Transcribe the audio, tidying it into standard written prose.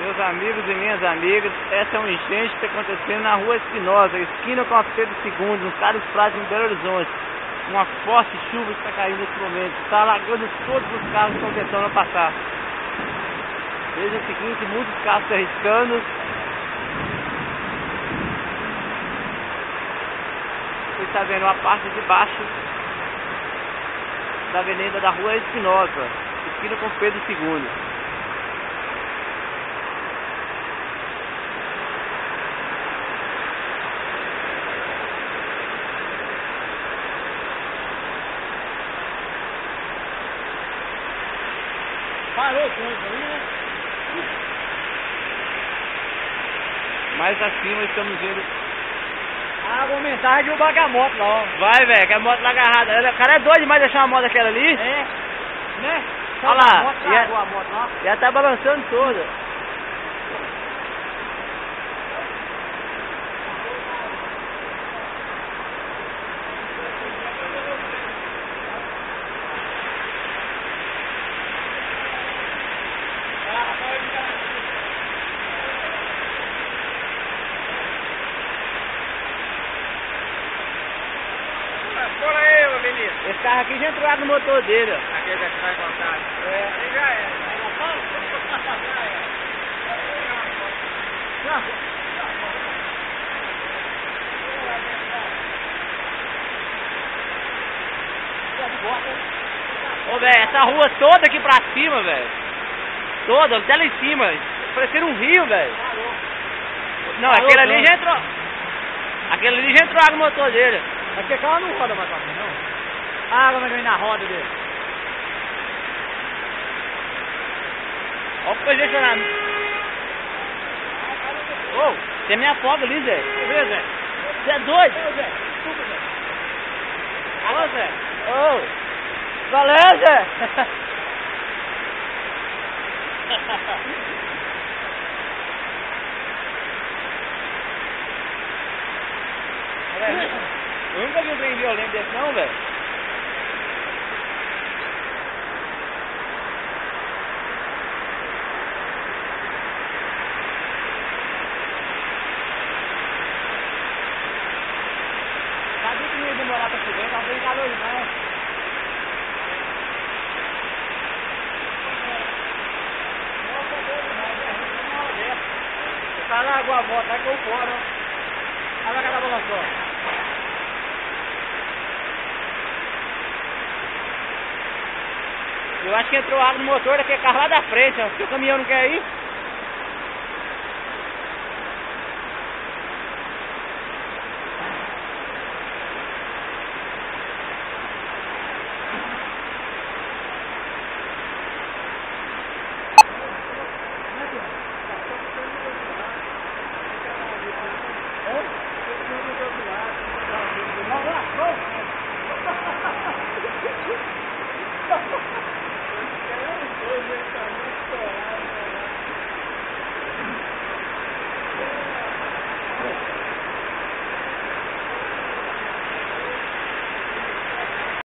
Meus amigos e minhas amigas, essa é uma enchente que está acontecendo na Rua Espinosa, esquina com a Pedro II, no Carlos Prates, em Belo Horizonte. Uma forte chuva está caindo nesse momento, está alagando todos os carros que estão tentando passar. Veja o seguinte, muitos carros se arriscando. Você está vendo a parte de baixo da avenida da Rua Espinosa, esquina com Pedro II. Parou tudo aí, né? Mais acima estamos vendo. A água aumentar de um bagamoto lá, ó. Vai, velho, que a moto tá agarrada. O cara é doido demais deixar uma moto daquela ali. É, né? Olha lá, Moto, a moto lá. já tá balançando toda. Por aí, meu menino. Esse carro aqui já entrou água no motor dele, ó. Aquele que vai voltar. É. Aí já é. Ô, velho, essa rua toda aqui pra cima, velho. Toda, até lá em cima. Parecendo um rio, velho. Não, Parou, aquele ali pronto. já entrou. Aquele ali já entrou água no motor dele. Aqui o carro não roda mais pra frente, não. A água vai vir na roda dele. Olha o posicionamento. Ô, você me afoga ali, Zé. Vê, Zé? Você é doido? Ô, Zé. Desculpa, Zé. Alô, Zé. Ô, valeu, Zé. Eu nunca vi um trem violento desse não, velho. Sabia que não ia demorar pra chover, tava bem calor demais. Tá na água a moto, vai com fora, ó. Olha cada balançou. Eu acho que entrou água no motor daquele carro lá da frente, ó. Se o caminhão não quer ir.